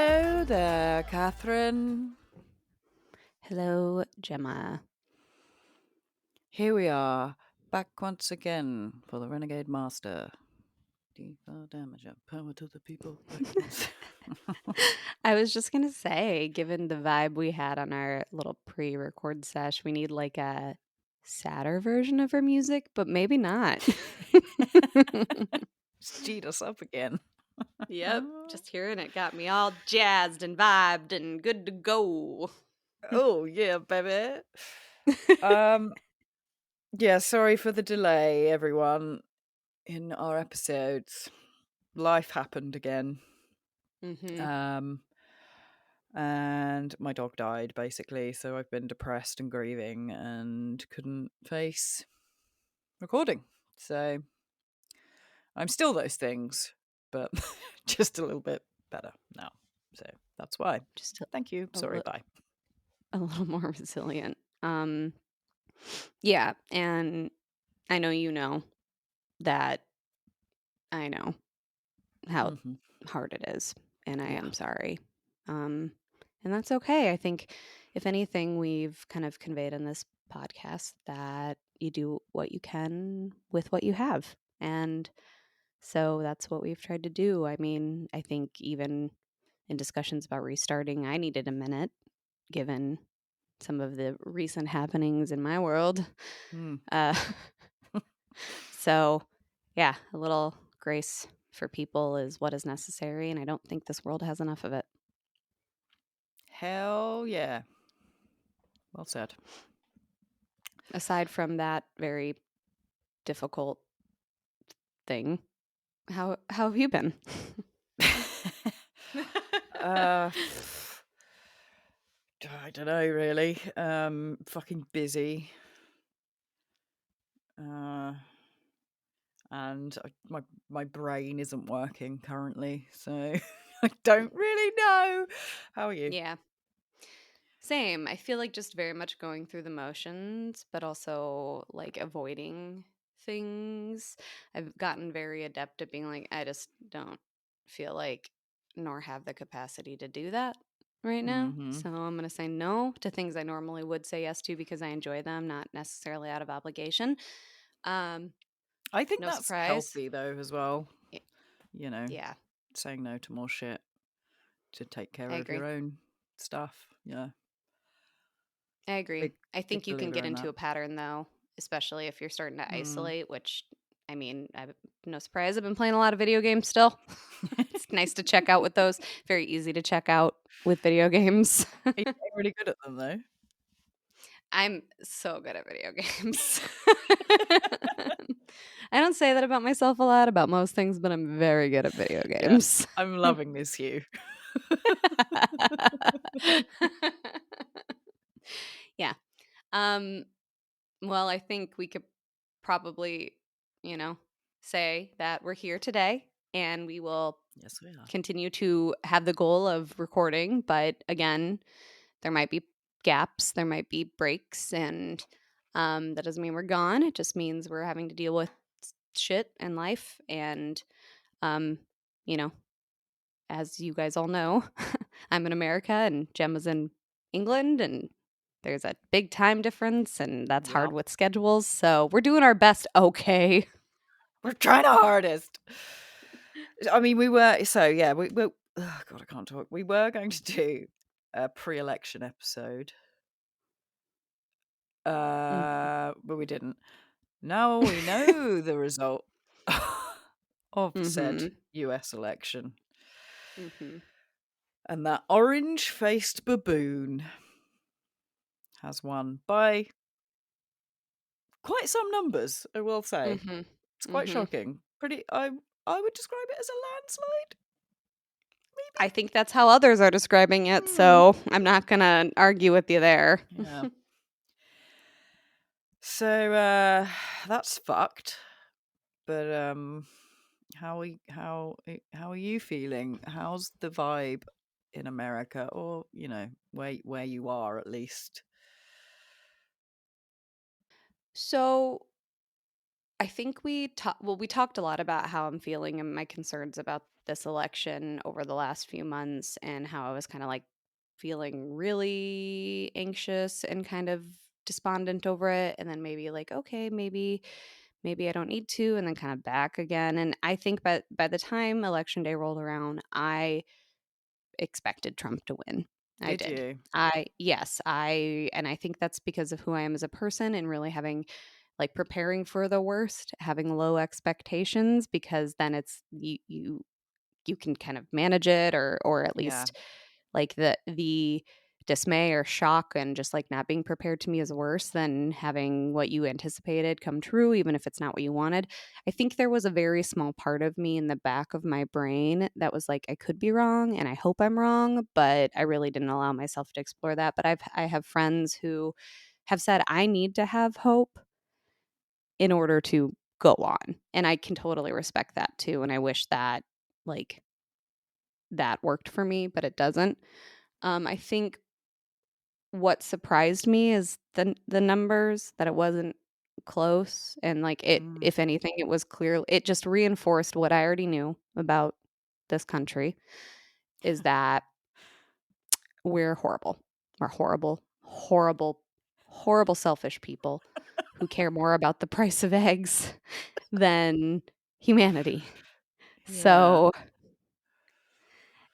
Hello there, Catherine. Hello, Gemma. Here we are, back once again for the Renegade Master. Deeper damage, power to the people. I was just going to say, given the vibe we had on our little pre-record sesh, we need like a sadder version of her music, but maybe not. Just cheat us up again. Yep, just hearing it got me all jazzed and vibed and good to go. Oh yeah, baby. Yeah, sorry for the delay, everyone. In our episodes, life happened again. Mm-hmm. And my dog died, basically, so I've been depressed and grieving and couldn't face recording. So I'm still those things, but just a little bit better now. So that's why. Just Thank you. Sorry, bye. a little more resilient. Yeah, and I know you know that I know how hard it is, and I am sorry. And that's okay. I think, if anything, we've kind of conveyed in this podcast that you do what you can with what you have. And so that's what we've tried to do. I mean, I think even in discussions about restarting, I needed a minute, given some of the recent happenings in my world. Uh, so, yeah, a little grace for people is what is necessary, and I don't think this world has enough of it. Hell yeah. Well said. Aside from that very difficult thing, how have you been? I don't know, really. Fucking busy. And my brain isn't working currently, so I don't really know. How are you? Yeah. Same. I feel like just very much going through the motions, but also like avoiding things. I've gotten very adept at being like, I just don't feel like nor have the capacity to do that right now. Mm-hmm. So I'm going to say no to things I normally would say yes to because I enjoy them, not necessarily out of obligation. Um, I think no that's surprise. healthy though as well. Y- You know, Yeah, saying no to more shit to take care I of your agree. own stuff. Yeah. I agree. I Big think you can believer get in that. into a pattern though, especially if you're starting to Mm. isolate, which I mean, no surprise, I've been playing a lot of video games still. It's nice to check out with those. Very easy to check out with video games. You're really good at them though. I'm so good at video games. I don't say that about myself a lot about most things, but I'm very good at video Yeah. games. I'm loving this hue. Yeah. Um Well, I think we could probably, you know, say that we're here today and we will Yes, we are. continue to have the goal of recording. But again, there might be gaps, there might be breaks, and that doesn't mean we're gone. It just means we're having to deal with shit and life. And, um, you know, as you guys all know, I'm in America and Gemma's in England, and there's a big time difference, and that's hard Yep. with schedules. So we're doing our best. Okay. We're trying our hardest. I mean, we were oh God, I can't talk. We were going to do a pre-election episode, but we didn't. Now we know the result of said Mm-hmm. US election, Mm-hmm. and that orange-faced baboon has won by quite some numbers, I will say. Mm-hmm. It's quite Mm-hmm. shocking. I would describe it as a landslide, I think that's how others are describing it, maybe. so I'm not gonna argue with you there. Yeah. So that's fucked. But how are you feeling? How's the vibe in America, or where you are at least? So I think we talked a lot about how I'm feeling and my concerns about this election over the last few months and how I was kind of like feeling really anxious and kind of despondent over it, and then maybe like, okay, maybe I don't need to, and then kind of back again. And I think by the time election day rolled around, I expected Trump to win. I Did did. you? And I think that's because of who I am as a person and really having like preparing for the worst, having low expectations, because then it's you can kind of manage it, or at Yeah. least like the dismay or shock and just like not being prepared to me is worse than having what you anticipated come true, even if it's not what you wanted. I think there was a very small part of me in the back of my brain that was like, I could be wrong and I hope I'm wrong, but I really didn't allow myself to explore that. But I have friends who have said I need to have hope in order to go on. And I can totally respect that too. And I wish that like that worked for me, but it doesn't. I think what surprised me is the numbers, that it wasn't close, and like it, Mm. if anything, it was clear, it just reinforced what I already knew about this country, is that we're horrible. We're horrible, horrible, horrible selfish people who care more about the price of eggs than humanity. Yeah. So,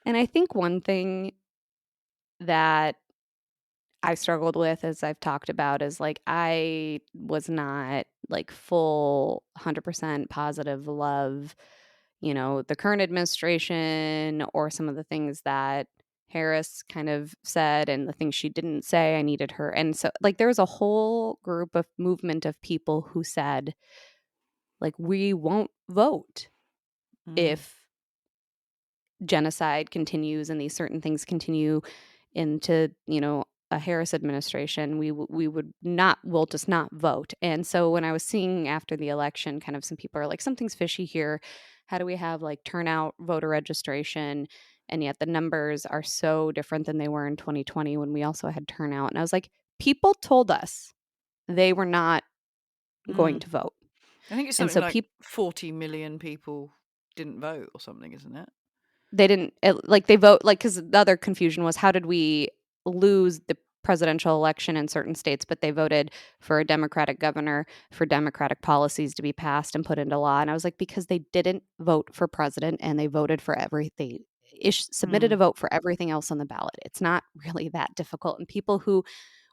and I think one thing that I struggled with, as I've talked about, is like I was not like full 100% positive love, the current administration or some of the things that Harris kind of said and the things she didn't say. I needed her. And so, like, there was a whole group of movement of people who said, like, we won't vote Mm. if genocide continues and these certain things continue into, a Harris administration. We would not, we'll just not vote. And so when I was seeing after the election, kind of some people are like, something's fishy here. How do we have like turnout, voter registration, and yet the numbers are so different than they were in 2020 when we also had turnout? And I was like, people told us they were not going Mm. to vote. I think it's And something so like people, 40 million people didn't vote or something, isn't it? they didn't like they vote like, because the other confusion was, how did we lose the presidential election in certain states, but they voted for a Democratic governor, for Democratic policies to be passed and put into law? And I was like, because they didn't vote for president and they voted for everything, submitted a Mm. vote for everything else on the ballot. It's not really that difficult. And people who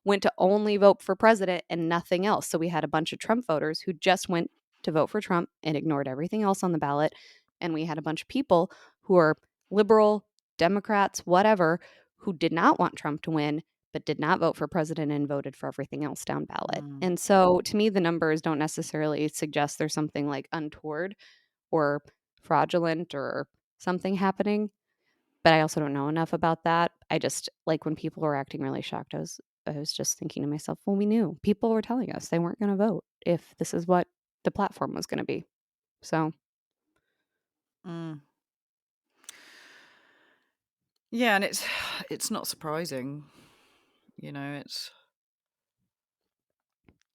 went to only vote for president and nothing else. So we had a bunch of Trump voters who just went to vote for Trump and ignored everything else on the ballot. And we had a bunch of people who are liberal, Democrats, whatever, who did not want Trump to win, but did not vote for president and voted for everything else down ballot. Mm. And so to me, the numbers don't necessarily suggest there's something like untoward or fraudulent or something happening. But I also don't know enough about that. I just like when people were acting really shocked, I was just thinking to myself, well, we knew. People were telling us they weren't going to vote if this is what the platform was going to be. So, Mm. Yeah, and it's it's not surprising. It's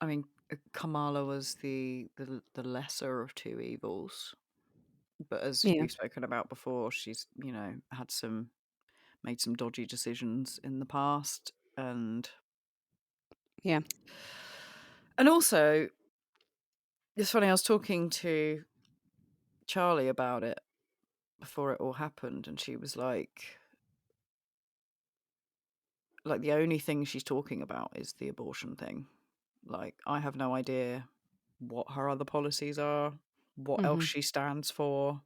I mean, Kamala was the lesser of two evils, but as yeah. we've spoken about before, she's, had some made some dodgy decisions in the past, Yeah. and also it's funny, I was talking to Charlie about it before it all happened, and she was like the only thing she's talking about is the abortion thing. Like, I have no idea what her other policies are, what else Mhm. she stands for.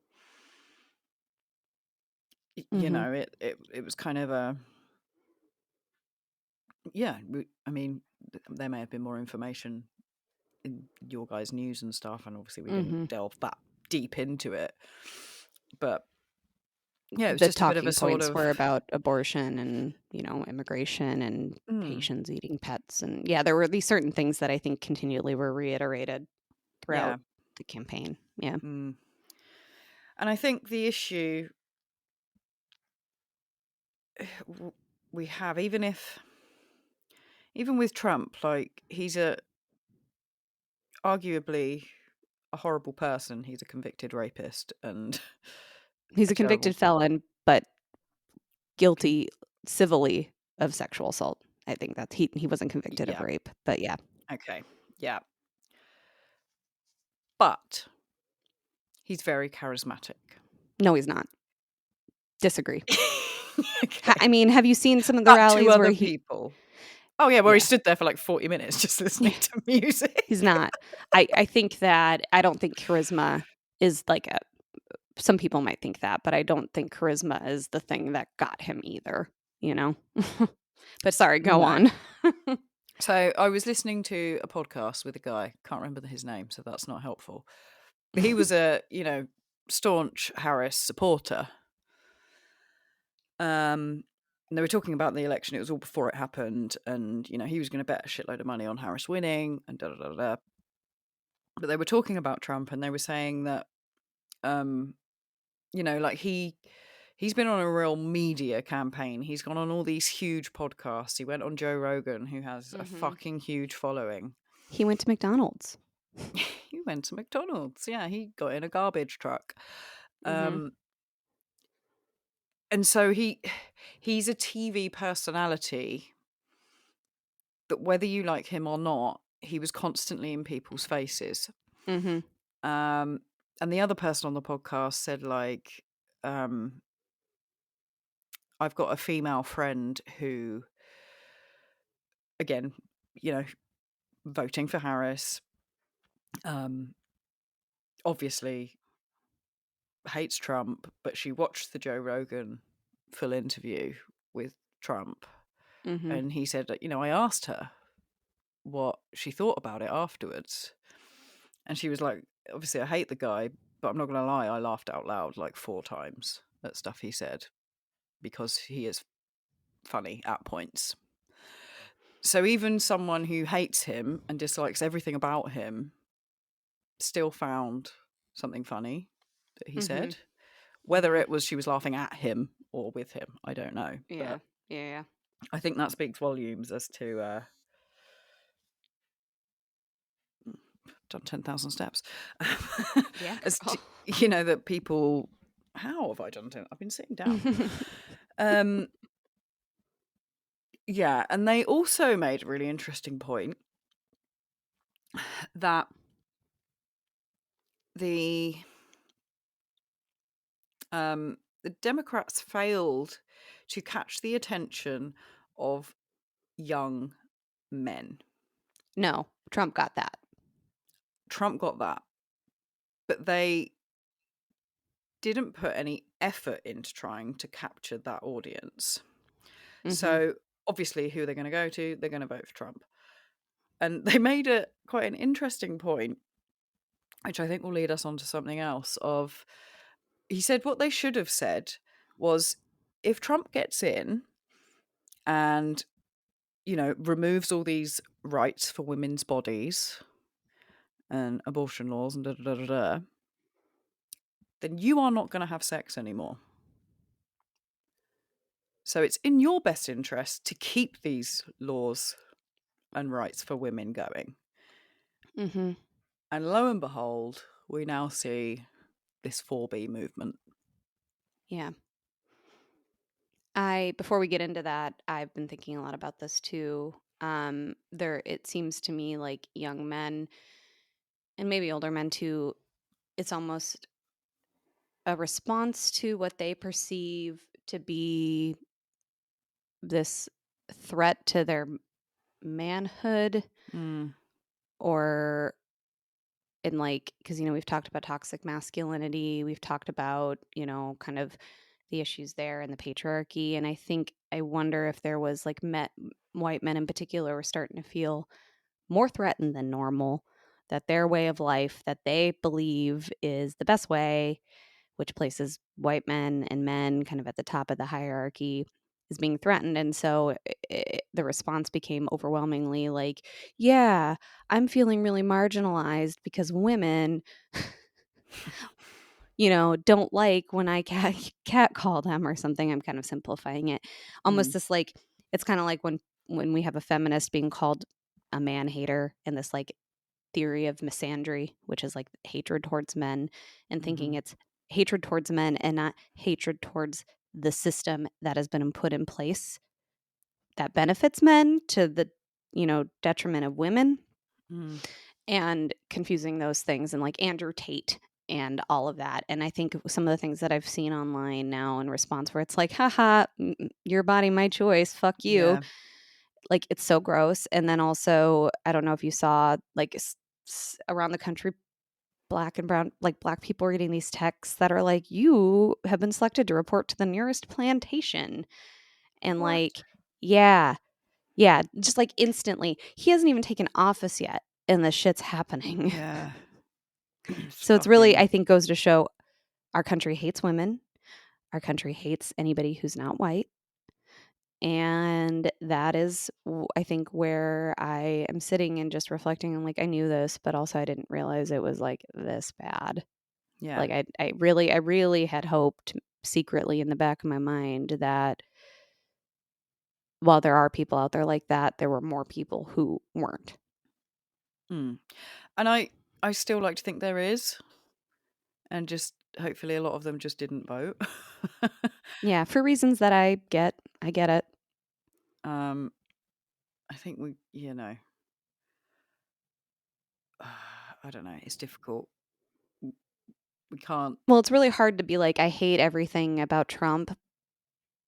Mhm. It was kind of a, yeah. I mean, there may have been more information in your guys' news and stuff, and obviously we didn't Mhm. delve that deep into it. But yeah, it was The just a bit of a talking sort points of, were about abortion and, immigration and mm, Haitians eating pets, and yeah, there were these certain things that I think continually were reiterated throughout yeah. the campaign. Yeah. Mm. And I think the issue we have, even with Trump, like he's arguably a horrible person. He's a convicted rapist, and He's a a terrible convicted thing. felon, but guilty civilly of sexual assault. I think that he wasn't convicted of Yeah. rape, but yeah. Okay. Yeah. But he's very charismatic. No, he's not. Disagree. I Okay. mean, have you seen some of the But to rallies where other he people. Oh, yeah, where he yeah. stood there for like 40 minutes just listening Yeah, to music. he's not. I think that I don't think charisma is like a some people might think that, but I don't think charisma is the thing that got him either, you know? But sorry, go No. on. So I was listening to a podcast with a guy, can't remember his name, so that's not helpful. But he was a, staunch Harris supporter. And they were talking about the election. It was all before it happened. And, he was going to bet a shitload of money on Harris winning and da da da da. But they were talking about Trump and they were saying that, like he's been on a real media campaign. He's gone on all these huge podcasts. He went on Joe Rogan, who has a Mhm. fucking huge following. He went to McDonald's. He went to McDonald's. Yeah, he got in a garbage truck. Mhm. Um, and so he's a TV personality that whether you like him or not, he was constantly in people's faces. Mhm. Um, and the other person on the podcast said, like, I've got a female friend who, again, voting for Harris, um, obviously hates Trump, but she watched the Joe Rogan full interview with Trump. Mhm. And he said, I asked her what she thought about it afterwards. And she was like, obviously, I hate the guy, but I'm not going to lie, I laughed out loud like 4 times at stuff he said because he is funny at points. So even someone who hates him and dislikes everything about him still found something funny that he Mhm. said. Whether Mhm. it was she was laughing at him or with him, I don't know. Yeah. But Yeah, yeah. I think that speaks volumes as to done 10,000 steps. Yeah, As to, girl. that people, how have I done 10? I've been sitting down. Um, yeah, and they also made a really interesting point that the the Democrats failed to catch the attention of young men. No, Trump got that. Trump got that, but they didn't put any effort into trying to capture that audience. Mhm. So obviously, who they're going to go to, they're going to vote for Trump. And they made it quite an interesting point, which I think will lead us on to something else. He said what they should have said was, if Trump gets in and removes all these rights for women's bodies and abortion laws and da da da da, da, then you are not going to have sex anymore. So it's in your best interest to keep these laws and rights for women going. Mhm. And lo and behold, we now see this 4B movement. Yeah. Before we get into that, I've been thinking a lot about this too. There it seems to me like young men and maybe older men too, it's almost a response to what they perceive to be this threat to their manhood Mm, or in like because we've talked about toxic masculinity, we've talked about kind of the issues there and the patriarchy, and I wonder if there was like white men in particular were starting to feel more threatened than normal, that their way of life that they believe is the best way, which places white men and men kind of at the top of the hierarchy, is being threatened. And so the response became overwhelmingly like, yeah, I'm feeling really marginalized because women, don't like when I cat call them or something. I'm kind of simplifying it. Almost mm, this like, it's kind of like when we have a feminist being called a man hater and this like theory of misandry, which is like hatred towards men and thinking mhm. hatred towards men and not hatred towards the system that has been put in place that benefits men to the, detriment of women, Mm. and confusing those things, and like Andrew Tate and all of that. And I think some of the things that I've seen online now in response where it's like, haha, your body, my choice, fuck you. Yeah. Like, it's so gross. And then also, I don't know if you saw, like, around the country, black and brown, like, black people are getting these texts that are like, you have been selected to report to the nearest plantation. And What? like, yeah, yeah, just like instantly. He hasn't even taken office yet, and the shit's happening. Yeah. It's So it's really, fucking. I think, goes to show our country hates women. Our country hates anybody who's not white. And that is, I think, where I am sitting and just reflecting on, like, I knew this, but also I didn't realize it was like this bad. Yeah. Like, I really had hoped secretly in the back of my mind that while there are people out there like that, there were more people who weren't. Mm. And I still like to think there is, and just hopefully a lot of them just didn't vote. Yeah, for reasons that I get. I get it. um, I think I don't know. It's difficult. We can't. Well, it's really hard to be like, I hate everything about Trump,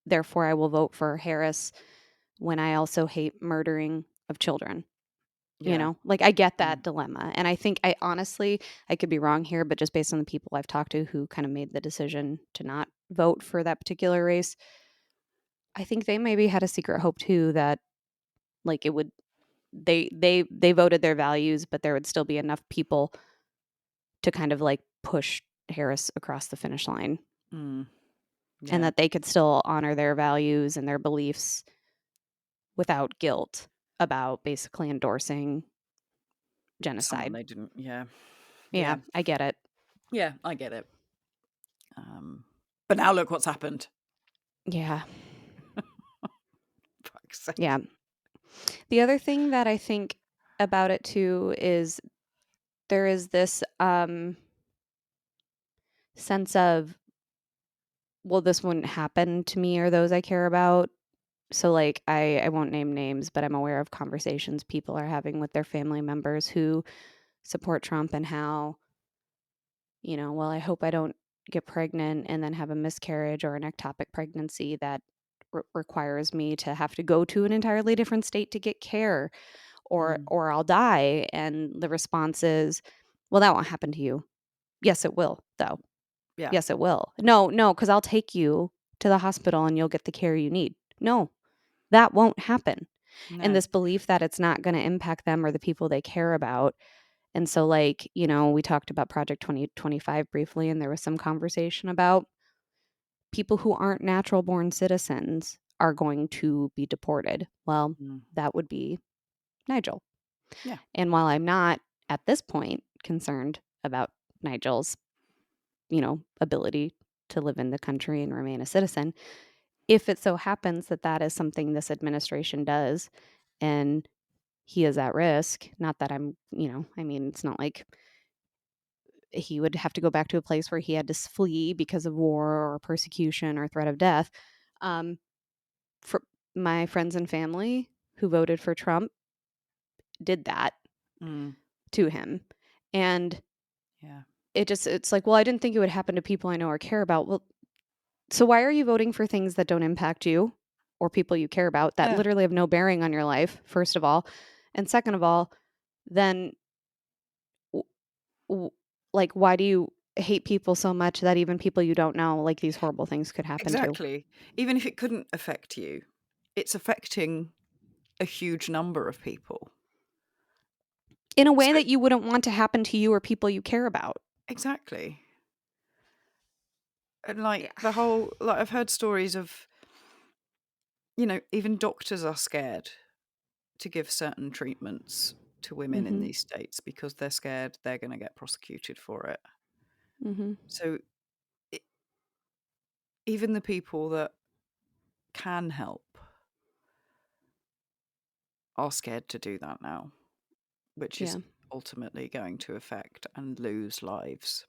therefore I will vote for Harris, when I also hate murdering of children. Yeah. Like, I get Mm. that dilemma. And I think, I honestly, I could be wrong here, but just based on the people I've talked to who kind of made the decision to not vote for that particular race, I think they maybe had a secret hope too that, like, it would, they voted their values, but there would still be enough people to kind of like push Harris across the finish line, Mm. and Yeah. that they could still honor their values and their beliefs without guilt about basically endorsing Someone genocide. they didn't. Yeah. Yeah, Yeah. I get it. Yeah. I get it. But now look what's happened. Yeah. Fuck's sake. Yeah. The other thing that I think about it too is there is this sense of, well, this wouldn't happen to me or those I care about. So, like, I won't name names, but I'm aware of conversations people are having with their family members who support Trump, and how, well, I hope I don't get pregnant and then have a miscarriage or an ectopic pregnancy that requires me to have to go to an entirely different state to get care, or Mm. I'll die. And the response is, well, that won't happen to you. Yes, it will, though. Yeah. Yes, it will. No, no, because I'll take you to the hospital and you'll get the care you need. No, that won't happen. And No. this belief that it's not going to impact them or the people they care about. And so, like, we talked about Project 2025 briefly, and there was some conversation about people who aren't natural born citizens are going to be deported. Well, Mm. that would be Nigel. Yeah. And while I'm not at this point concerned about Nigel's, ability to live in the country and remain a citizen, if it so happens that that is something this administration does and he is at risk, not that I'm, I mean, it's not like he would have to go back to a place where he had to flee because of war or persecution or threat of death. Um, for my friends and family who voted for Trump did that Mm. to him. And Yeah. it's like, well, I didn't think it would happen to people I know or care about. Well, so why are you voting for things that don't impact you or people you care about, that Yeah. literally have no bearing on your life, first of all? And second of all, then, w- w- like, why do you hate people so much that even people you don't know, like, these horrible things could happen to? Exactly. Even if it couldn't affect you, it's affecting a huge number of people. In a way So that you wouldn't want to happen to you or people you care about. exactly. And like Yeah. I've heard stories of, even doctors are scared to give certain treatments to women in Mhm. these states because they're scared they're going to get prosecuted for it. Mhm. So I even the people that can help are scared to do that now, which is Yeah. ultimately going to affect and lose lives.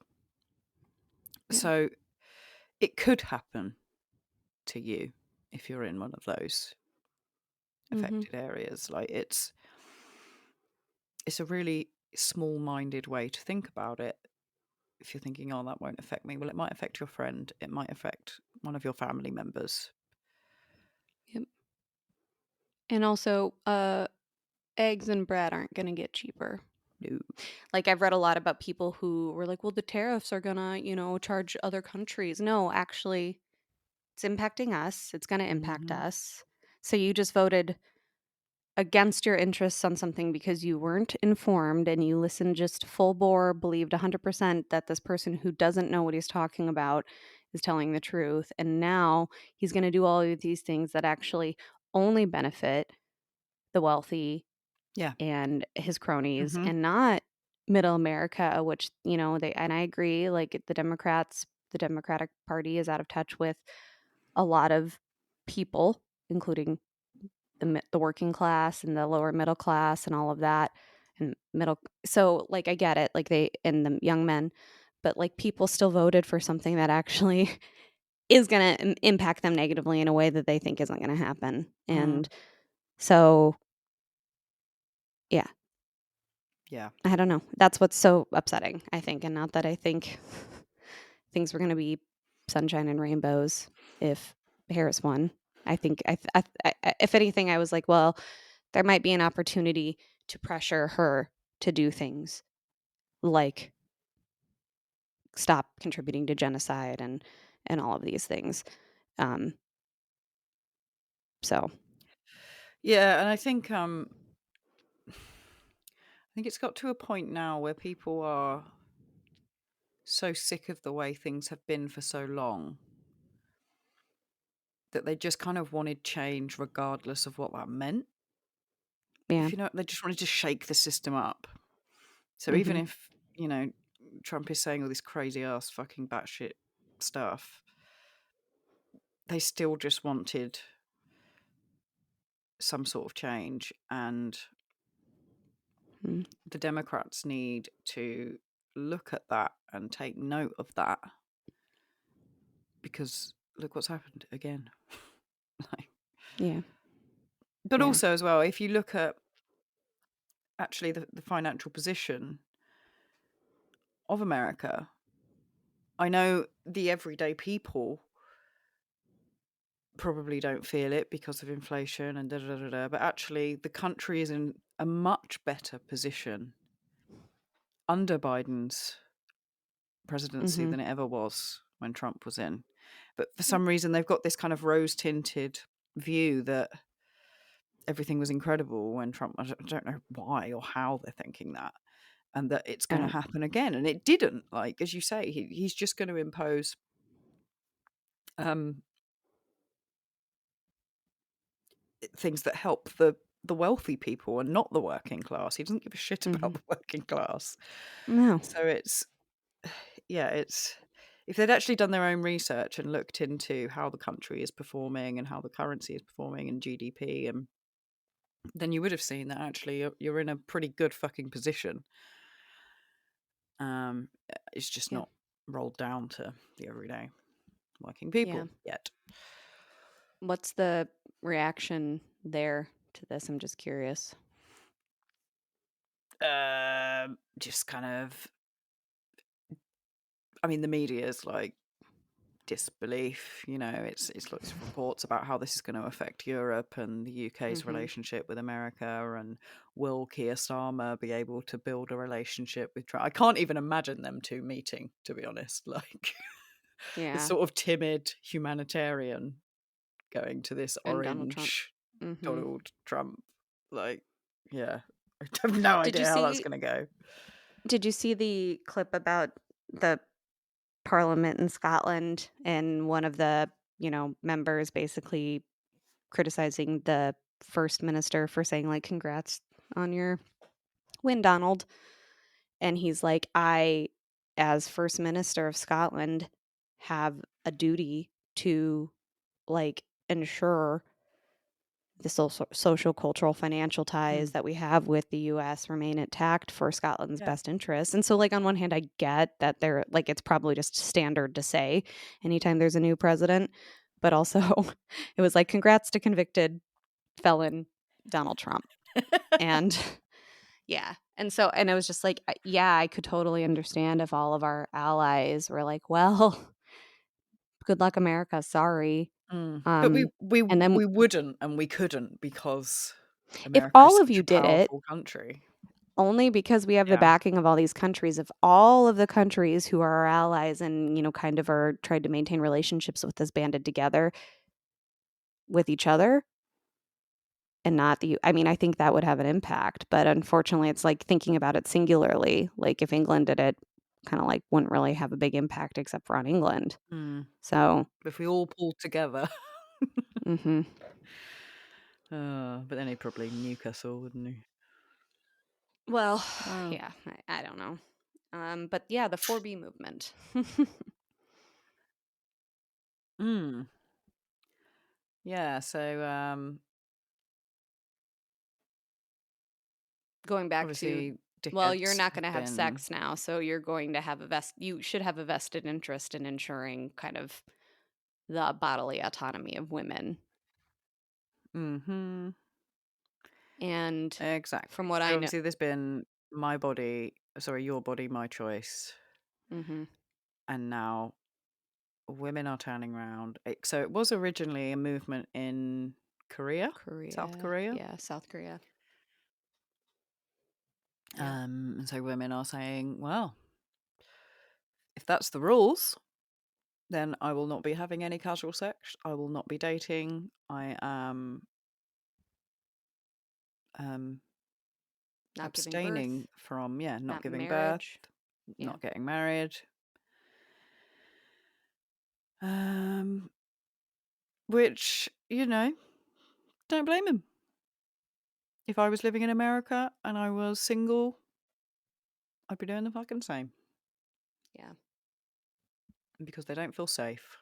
Yeah. So it could happen to you if you're in one of those Mhm. affected areas. Like it's a really small-minded way to think about it. If you're thinking, "Oh, that won't affect me." Well, it might affect your friend. It might affect one of your family members. Yep. And also, eggs and bread aren't gonna get cheaper. No. Like, I've read a lot about people who were like, "Well, the tariffs are gonna, charge other countries." No, actually, it's impacting us. It's gonna impact Mhm. us. So you just voted against your interests on something because you weren't informed and you listened just full bore, believed 100% that this person who doesn't know what he's talking about is telling the truth. And now he's going to do all of these things that actually only benefit the wealthy Yeah. and his cronies Mhm. and not middle America, which, and I agree, like the Democratic Party is out of touch with a lot of people, including the working class and the lower middle class and all of that and middle so like I get it like they and the young men but like people still voted for something that actually is going to impact them negatively in a way that they think isn't going to happen Mm. and so yeah, Yeah. I don't know, that's what's so upsetting I think, and not that I think things were going to be sunshine and rainbows if Harris won. I think if anything I was like, well, there might be an opportunity to pressure her to do things like stop contributing to genocide and all of these things. Um, so Yeah, and I think it's got to a point now where people are so sick of the way things have been for so long that they just kind of wanted change regardless of what that meant. yeah, If you know, they just wanted to shake the system up. So even hmm, if, you know, Trump is saying all this crazy ass fucking batshit stuff, they still just wanted some sort of change. And mm, the Democrats need to look at that and take note of that because look what's happened again. Like, yeah, but yeah, also, as well, if you look at actually the financial position of America, I know the everyday people probably don't feel it because of inflation and da da da da, but actually the country is in a much better position under Biden's presidency hmm, than it ever was when Trump was in. But for some reason, they've got this kind of rose tinted view that everything was incredible when Trump, I don't know why or how they're thinking that, and that it's I going to don't, happen again. And it didn't. Like, as you say, he's just going to impose um, things that help the wealthy people and not the working class. He doesn't give a shit about hmm, the working class. no, So yeah, it's if they'd actually done their own research and looked into how the country is performing and how the currency is performing and GDP, and then you would have seen that actually you're in a pretty good fucking position. It's just yeah, not rolled down to the everyday working yeah. people yet. What's the reaction there to this? I'm just curious. Just kind of, I mean, the media is like disbelief. You know, it's lots of reports about how this is going to affect Europe and the UK's Hmm. relationship with America, and will Keir Starmer be able to build a relationship with Trump? I can't even imagine them two meeting, to be honest. Like the Yeah, sort of timid humanitarian going to this and Donald Trump. orange Hmm. Donald Trump. Like, yeah, I have no Did you idea how that's see? going to go. Did you see the clip about the Parliament in Scotland and one of the members basically criticizing the first minister for saying like congrats on your win, Donald, and he's like, I, as first minister of Scotland, have a duty to like ensure the social, cultural, financial ties that we have with the US remain intact for Scotland's Yeah. best interests. And so, like, on one hand, I get that they're like, it's probably just standard to say anytime there's a new president, but also it was like, congrats to convicted felon Donald Trump. And yeah. And so, and it was just like, yeah, I could totally understand if all of our allies were like, well, good luck, America. Sorry. But we we And then we wouldn't and we couldn't because if America is all of such you a did it, powerful country. only because we have the Yeah. backing of all these countries, if all of the countries who are our allies and, kind of are tried to maintain relationships with us banded together with each other and not I mean, I think that would have an impact. But unfortunately, it's like thinking about it singularly. Like if England did it, kind of like wouldn't really have a big impact except for on England. So, If we all pulled together. hmm But then he'd probably Newcastle, wouldn't he? well, Oh. yeah, I don't know. But yeah, the 4B movement. Mm. Yeah, so Going back to, obviously well, you're dickheads not going have to have been sex now, so you're going to have you should have a vested interest in ensuring kind of the bodily autonomy of women. Mhm. And Exactly. from what So I know, obviously there's been your body, my choice, hmm and now women are turning around. So it was originally a movement in Korea, South Korea, Korea. yeah, South Korea, yeah, And so women are saying, well, if that's the rules, then I will not be having any casual sex. I will not be dating. I am um, not giving birth, abstaining from, not not giving birth, marriage, yeah, not getting married. Um, which, don't blame him. If I was living in America and I was single, I'd be doing the fucking same yeah, because they don't feel safe.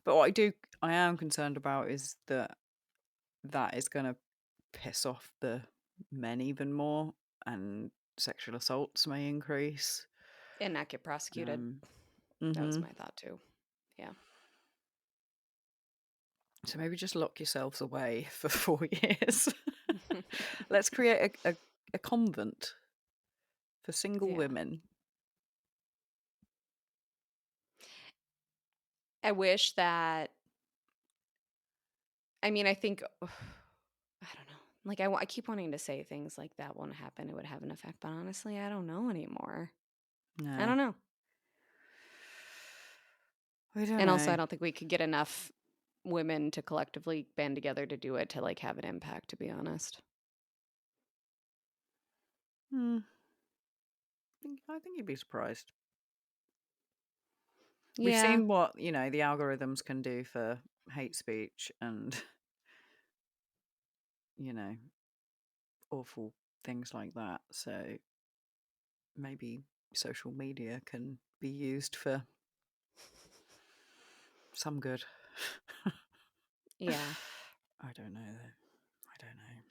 But what I am concerned about is that is going to piss off the men even more, and sexual assaults may increase. and not get prosecuted. Um, That was hmm my thought too. Yeah. So maybe just lock yourselves away for 4 years. Let's create a convent for single Yeah. women. I wish that, I mean, I think, I don't know. Like, I keep wanting to say things like that won't happen. It would have an effect. But honestly, I don't know anymore. I No, don't know. we don't And also, I know. don't think we could get enough women to collectively band together to do it to like have an impact, to be honest. Hmm. I think you'd be surprised. We've Yeah. seen what the algorithms can do for hate speech and you know awful things like that. So maybe social media can be used for some good. Yeah. I don't know though. I don't know.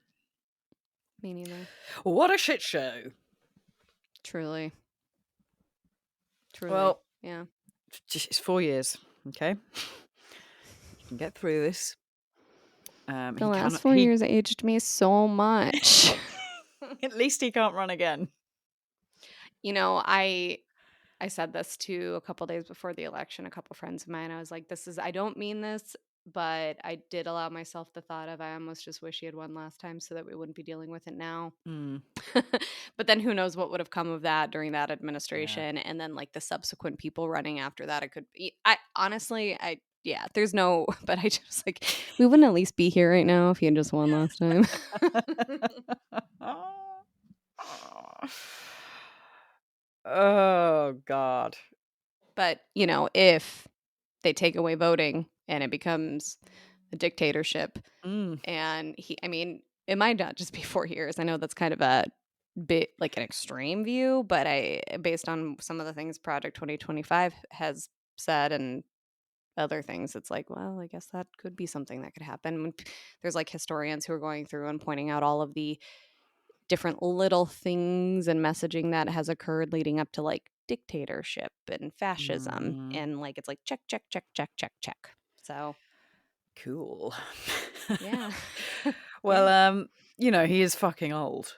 Me neither. What a shit show. Truly. Truly. Well, Yeah. it's 4 years. Okay, you can get through this. The He last can. 4 years aged me so much. At least he can't run again. You know, I said this to a couple days before the election, a couple friends of mine. I was like, I don't mean this, but I did allow myself the thought of, I almost just wish he had won last time so that we wouldn't be dealing with it now. Mm, But then who knows what would have come of that during that yeah. administration. And then like the subsequent people running after that. I honestly, yeah, there's no, but I just like, we wouldn't at least be here right now if he had just won last time. Oh God. But, if they take away voting and it becomes a dictatorship, Mm, and I mean, it might not just be 4 years. I know that's kind of a bit like an extreme view, but based on some of the things Project 2025 has said and other things, it's like, well, I guess that could be something that could happen. There's like historians who are going through and pointing out all of the different little things and messaging that has occurred leading up to like dictatorship and fascism. And like, it's like, check, check, check, check, check, check. So Cool. yeah. Well, Yeah. he is fucking old.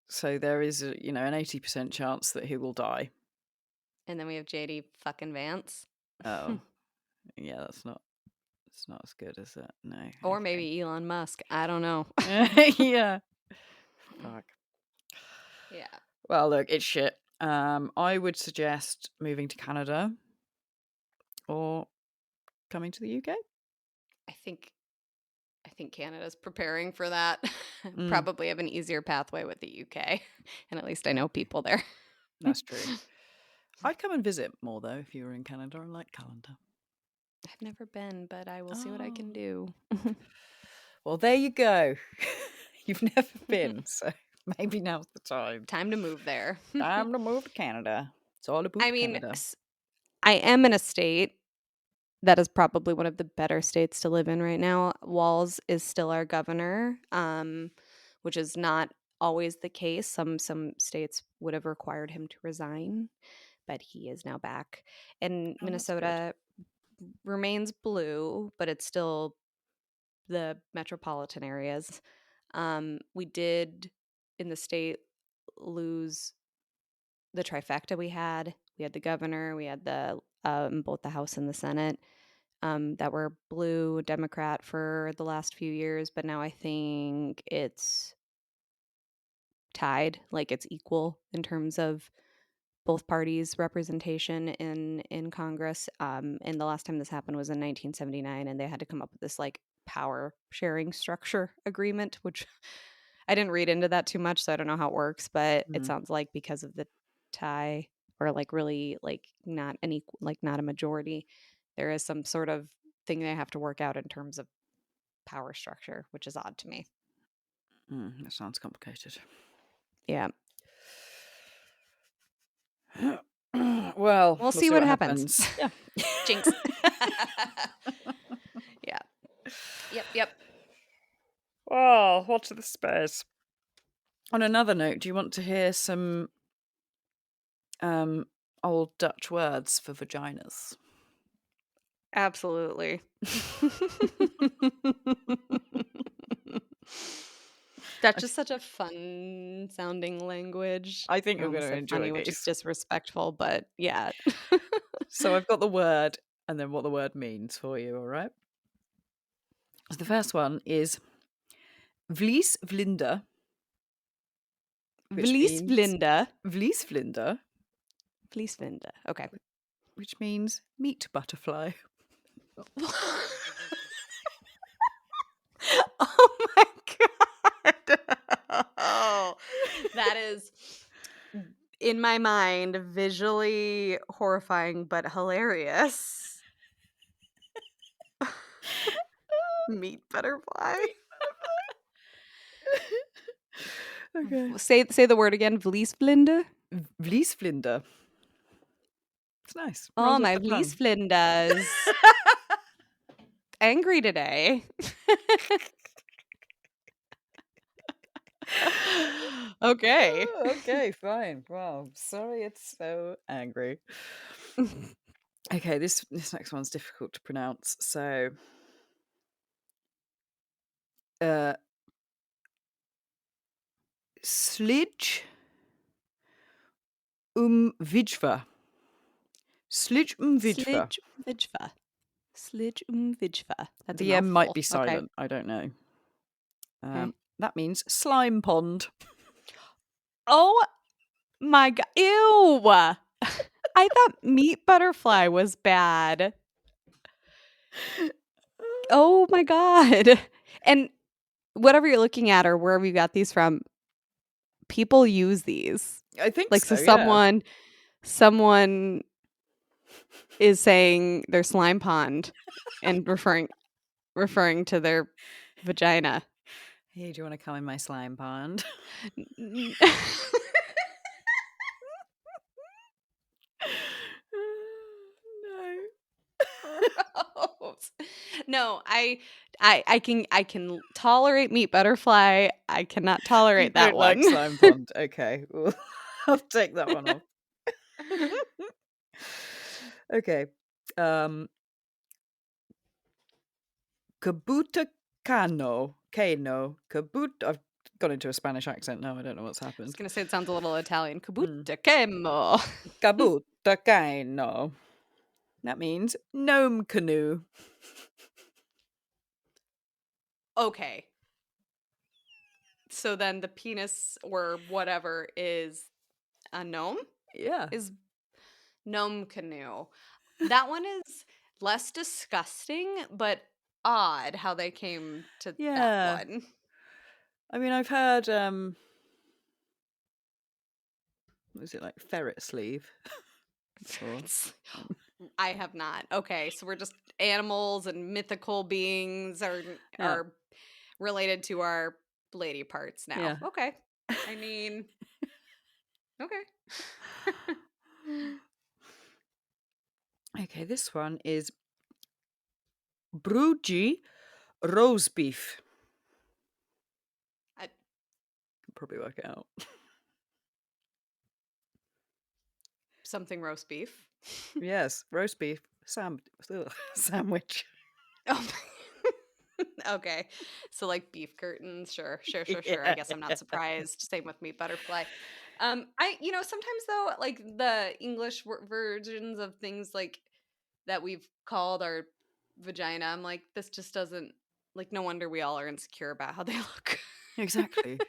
So there is, an 80% chance that he will die. And then we have JD fucking Vance. Oh, yeah, it's not as good, is it? No. Or Okay. maybe Elon Musk. I don't know. Yeah. Fuck. Yeah. Well, look, it's shit. I would suggest moving to Canada or coming to the UK. I think Canada's preparing for that. Mm, Probably have an easier pathway with the UK. And at least I know people there. that's true. I'd come and visit more, though, if you were in Canada. I like calendar. I've never been, but I will see what I can Oh. do. Well, there you go. You've never been, so maybe now's the time. Time to move there. Time to move to Canada. It's all about I mean, Canada. I am in a state that is probably one of the better states to live in right now. Walz is still our governor, which is not always the case. Some states would have required him to resign, but he is now back. And Oh, that's good. Minnesota remains blue, but it's still the metropolitan areas. We did in the state lose the trifecta we had. We had the governor, we had the both the House and the Senate that were blue Democrat for the last few years, but now I think it's tied, like it's equal in terms of both parties' representation in Congress. And the last time this happened was in 1979, and they had to come up with this like power sharing structure agreement, which I didn't read into that too much, so I don't know how it works, but it Mm. sounds like because of the tie or like really like not an equal, like not a majority, there is some sort of thing they have to work out in terms of power structure, which is odd to me. That sounds complicated. Yeah. Well, We'll we'll see see what what happens. happens. Yeah. Jinx. Yeah. Yep. Well, watch the space. On another note, do you want to hear some old Dutch words for vaginas? Absolutely. Dutch is such a fun sounding language. I think I you're going almost to said enjoy funny, which is these. disrespectful, but yeah. So I've got the word and then what the word means for you, all right? So the first one is vliesvlinder, which means Vliesvlinder. vliesvlinder, Vliesvlinder. Okay. which means meat butterfly. Oh my god. Oh, that is in my mind visually horrifying but hilarious. Meat butterfly. Okay. Say the word again. Vliesvlinder. Vliesvlinder. It's nice. Oh, Rolls off my the tongue. Vliesvlinders. Angry today. Okay. Okay, fine. Well, sorry it's so angry. Okay, this next one's difficult to pronounce. So, slidge vidva. Slidge vidva. Slidge Vidva. That's a The M might mouthful. be Okay. silent. I don't know. Okay. That means slime pond. Oh my god. Ew. I thought meat butterfly was bad. Oh my god. And whatever you're looking at or wherever you got these from, people use these. I think Like, so, so yeah. someone is saying their slime pond and referring to their vagina. Hey, do you want to come in my slime pond? No. No. No, I can tolerate meat butterfly. I cannot You tolerate that don't like one. slime pond. Okay, well, I'll take that one off. Okay. Kabuta Kano. I've gone into a Spanish accent now. I don't know what's I was happened. gonna say it sounds a little Italian. Mm. Kabutakemo. Kabuta Kano. That means gnome canoe. Okay. So then the penis or whatever is a gnome? Yeah. Is gnome canoe. That one is less disgusting, but odd how they came to that Yeah. one. I mean, I've heard, what is it, like ferret sleeve? Or, I have not. Okay, so we're just animals and mythical beings yeah. are related to our lady parts now. Yeah. Okay. I mean, okay. Okay, this one is Bruji roast beef. I, Probably work it out. something roast beef. Yes, roast beef sandwich. Oh. Okay. So like beef curtains, sure. I Yeah. guess I'm not surprised. Same with meat butterfly. Sometimes though, like the English versions of things like that we've called our vagina, I'm like, this just doesn't like. No wonder we all are insecure about how they look. Exactly.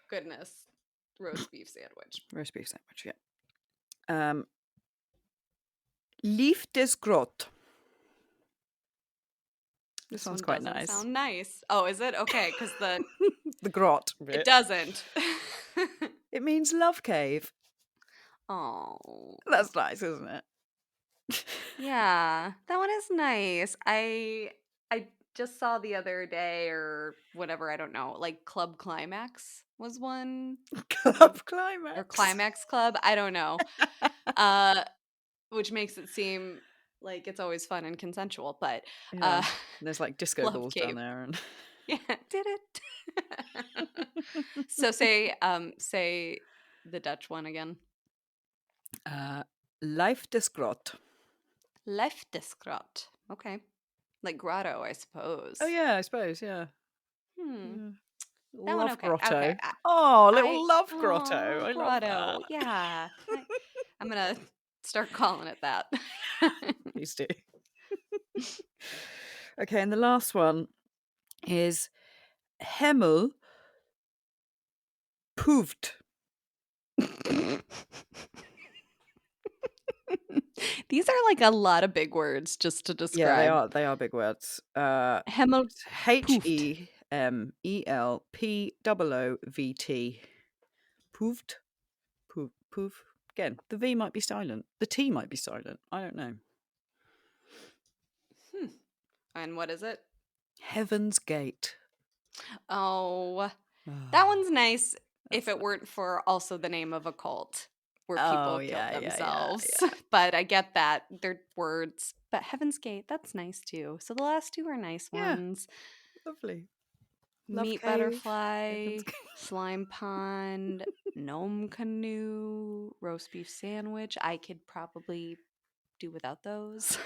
Goodness, roast beef sandwich. Roast beef sandwich, yeah. Leaf des Grot. This one's one quite doesn't nice. sound nice. Oh, is it? Okay, because The grot it bit. doesn't. It means love cave. Oh. That's nice, isn't it? Yeah, that one is nice. I just saw the other day or whatever, I don't know, like Club Climax was one Club or climax. Climax Club, I don't know. Uh which makes it seem like it's always fun and consensual, but Yeah. uh There's like disco Love balls down Cave. there and Yeah, did it. So say the Dutch one again. Life des Grot. Liefdesgrot. Okay. Like grotto, I Oh suppose. yeah, I suppose, yeah. Hmm. Yeah. That one, Love okay. Okay. grotto. Oh, I little love grotto. oh, I love grotto. that. Yeah. I'm gonna start calling it that. Please do. Okay, and the last one is Hemmel Poofed. These are like a lot of big words just to Yeah, they describe. are. They are big words. Hemel poofed. HEMELPOOVT. Poofed. Poof. Again, the V might be silent. The T might be silent. I don't know. Hmm. And what is it? Heaven's Gate. Oh, that Ah, one's nice if that's it weren't nice. for also the name of a cult where Oh people killed yeah. themselves. But I get that. They're words. But Heaven's Gate, that's nice too. So the last two are nice Yeah, ones. lovely. Love Meat Cave. Heaven's butterfly, Gate. slime pond, gnome canoe, roast beef sandwich. I could probably do without those.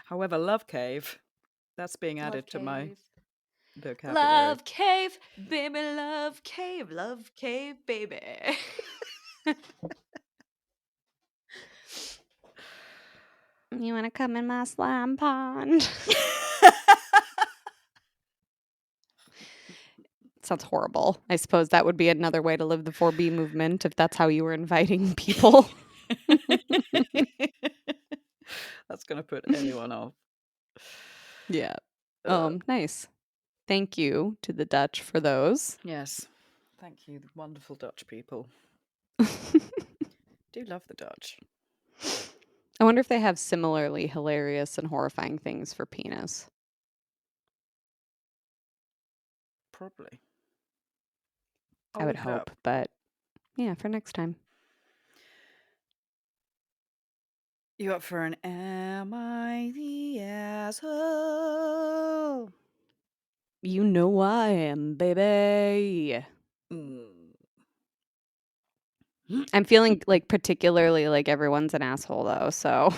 However, Love Cave. That's being Love added to my cave. vocabulary. Love cave, baby, love cave, baby. You want to come in my slime pond? Sounds horrible. I suppose that would be another way to live the 4B movement if that's how you were inviting people. That's going to put anyone off. Yeah. Uh, Nice. Thank you to the Dutch for those. yes. Thank you, the wonderful Dutch people. Do love the Dutch. I wonder if they have similarly hilarious and horrifying things for penis. Probably. I I'll would look it up. hope, but yeah, for next time. You up for an Am I the Asshole? You know I am, baby. Mm. I'm feeling like particularly like everyone's an asshole though, so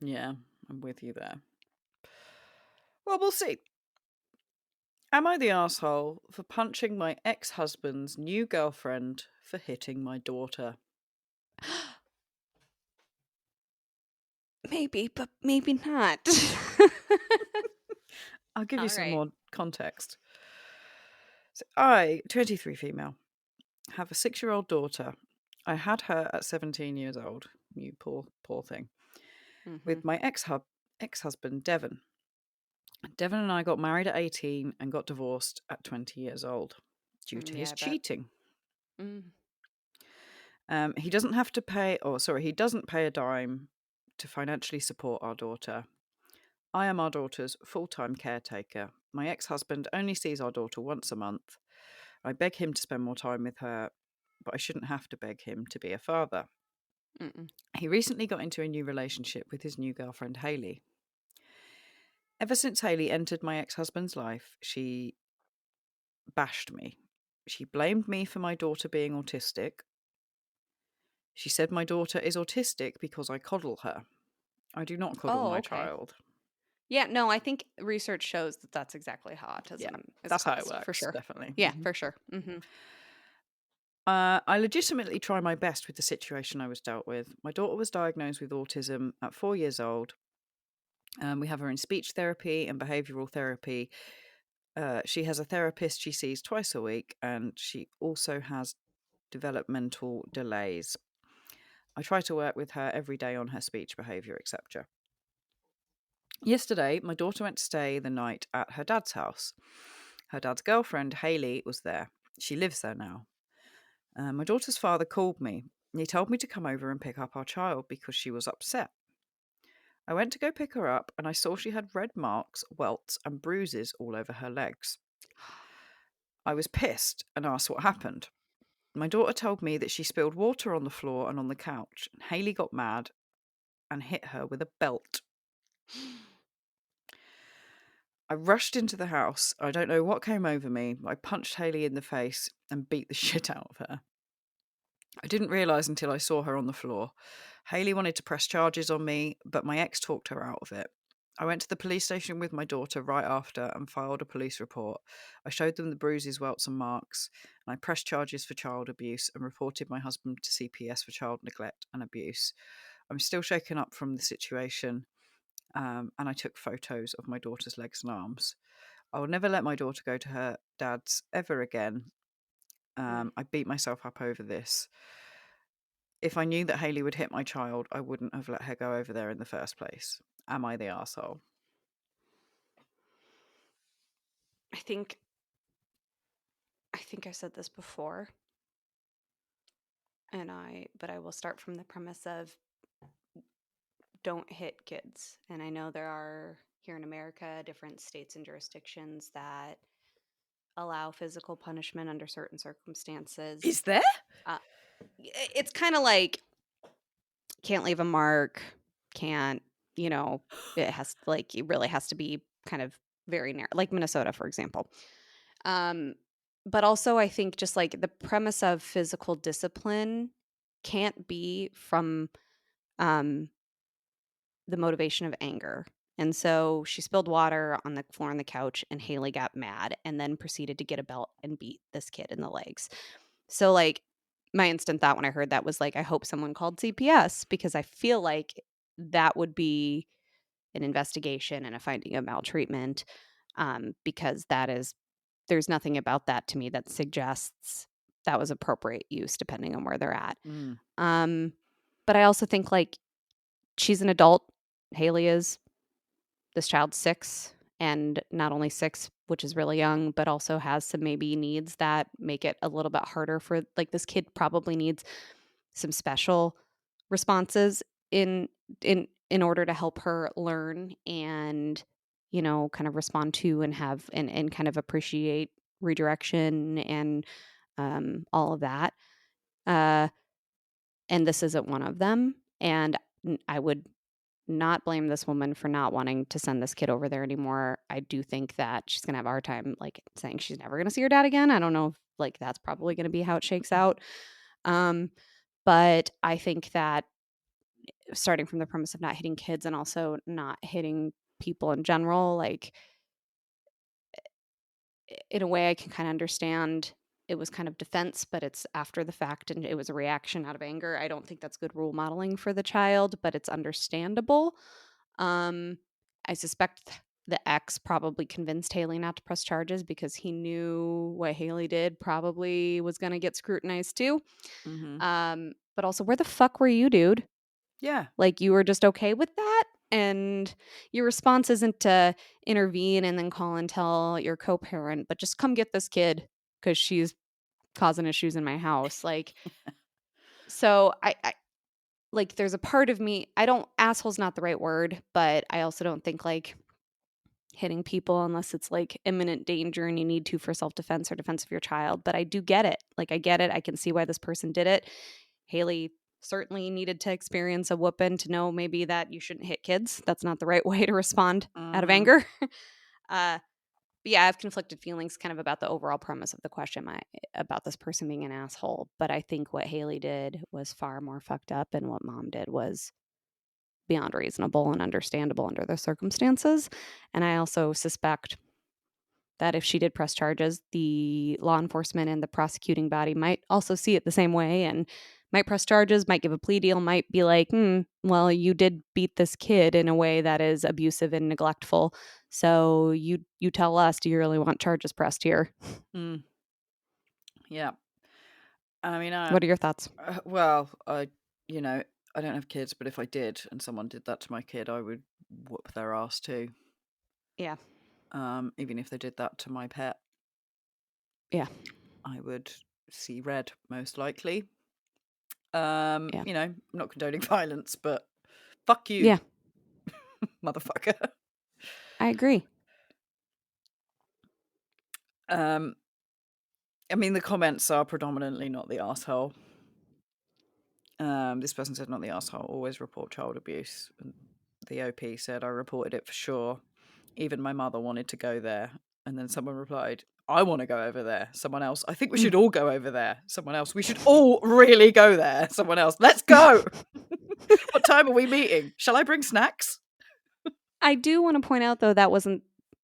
Yeah, I'm with you there. Well, we'll see. Am I the asshole for punching my ex-husband's new girlfriend for hitting my daughter? maybe, but maybe not. I'll give you All some right. more context. So I, 23 female, have a 6-year-old daughter. I had her at 17 years old. You poor thing. Mm-hmm. With my ex-husband, Devon. Devon and I got married at 18 and got divorced at 20 years old due to Yeah, his I bet. cheating. Mm. He doesn't have to pay, he doesn't pay a dime to financially support our daughter. I am our daughter's full-time caretaker. My ex-husband only sees our daughter once a month. I beg him to spend more time with her, but I shouldn't have to beg him to be a father. Mm-mm. He recently got into a new relationship with his new girlfriend, Hayley. Ever since Hayley entered my ex-husband's life, she bashed me. She blamed me for my daughter being autistic. She said my daughter is autistic because I coddle her. I do not coddle Oh, my okay. child. Yeah, no, I think research shows that that's exactly how Yeah, autism is that's how it caused, for works, sure. definitely. Yeah, for sure. Mm-hmm. I legitimately try my best with the situation I was dealt with. My daughter was diagnosed with autism at 4 years old. We have her in speech therapy and behavioural therapy. She has a therapist she sees twice a week, and she also has developmental delays. I try to work with her every day on her speech, behaviour, etc. Yesterday, my daughter went to stay the night at her dad's house. Her dad's girlfriend, Hayley, was there. She lives there now. My daughter's father called me. He told me to come over and pick up our child because she was upset. I went to go pick her up and I saw she had red marks, welts, and bruises all over her legs. I was pissed and asked what happened. My daughter told me that she spilled water on the floor and on the couch, and Hayley got mad and hit her with a belt. I rushed into the house. I don't know what came over me. I punched Hayley in the face and beat the shit out of her. I didn't realise until I saw her on the floor. Hayley wanted to press charges on me, but my ex talked her out of it. I went to the police station with my daughter right after and filed a police report. I showed them the bruises, welts, and marks, and I pressed charges for child abuse and reported my husband to CPS for child neglect and abuse. I'm still shaken up from the situation, and I took photos of my daughter's legs and arms. I will never let my daughter go to her dad's ever again. Mm. I beat myself up over this. If I knew that Hayley would hit my child, I wouldn't have let her go over there in the first place. Am I the arsehole? I think I said this before, but I will start from the premise of don't hit kids. And I know there are here in America different states and jurisdictions that allow physical punishment under certain circumstances. Is there? Uh, it's kind of like can't leave a mark, can't, you know, it really has to be kind of very narrow, like Minnesota, for example. Um, but also, I think just like the premise of physical discipline can't be from um, the motivation of anger. And so she spilled water on the floor on the couch, and Haley got mad and then proceeded to get a belt and beat this kid in the legs. So, like, my instant thought when I heard that was like, I hope someone called CPS because I feel like that would be an investigation and a finding of maltreatment because there's nothing about that to me that suggests that was appropriate use depending on where they're at. Mm. Um, but I also think like she's an adult. Haley is. This child's 6, and not only 6, which is really young, but also has some maybe needs that make it a little bit harder for like this kid probably needs some special responses in in order to help her learn and kind of respond to and have and kind of appreciate redirection and all of that. Uh and this isn't one of them. And I would not blame this woman for not wanting to send this kid over there anymore. I do think that she's gonna have a hard time, like, saying she's never gonna see her dad again. I don't know if, like, that's probably gonna be how it shakes out. Um, but I think that starting from the premise of not hitting kids and also not hitting people in general, like, in a way I can kind of understand it was kind of defense, but it's after the fact and it was a reaction out of anger. I don't think that's good role modeling for the child, but it's understandable. Um, I suspect the ex probably convinced Haley not to press charges because he knew what Haley did probably was going to get scrutinized too. Mm-hmm. But also, where the fuck were you, dude? Yeah. Like, you were just okay with that? And your response isn't to intervene and then call and tell your co-parent, but just come get this kid because she's causing issues in my house. Like, so I like, there's a part of me, I don't, asshole's not the right word, but I also don't think like hitting people unless it's like imminent danger and you need to for self-defense or defense of your child. But I do get it. Like, I get it. I can see why this person did it. Haley certainly needed to experience a whooping to know maybe that you shouldn't hit kids. That's not the right way to respond out of Mm-hmm. anger. But yeah, I have conflicted feelings kind of about the overall premise of the question about this person being an asshole. But I think what Haley did was far more fucked up, and what mom did was beyond reasonable and understandable under the circumstances. And I also suspect that if she did press charges, the law enforcement and the prosecuting body might also see it the same way and might press charges, might give a plea deal, might be like, well, you did beat this kid in a way that is abusive and neglectful. So you tell us, do you really want charges pressed here? Mm. Yeah. I mean, What are your thoughts? well, you know, I don't have kids, but if I did and someone did that to my kid, I would whoop their ass too. Yeah. Even if they did that to my pet, Yeah. I would see red, most likely. Yeah. I'm not condoning violence, but fuck you, Yeah. motherfucker. I agree. Um, I mean, the comments are predominantly not the asshole. This person said, not the asshole, always report child abuse. And the OP said, I reported it for sure. Even my mother wanted to go there. And then someone replied, I want to go over there. Someone else, I think we Mm. should all go over there. Someone else, we should all really go there. Someone else, let's go. What time are we meeting? Shall I bring snacks? I do want to point out, though, that wasn't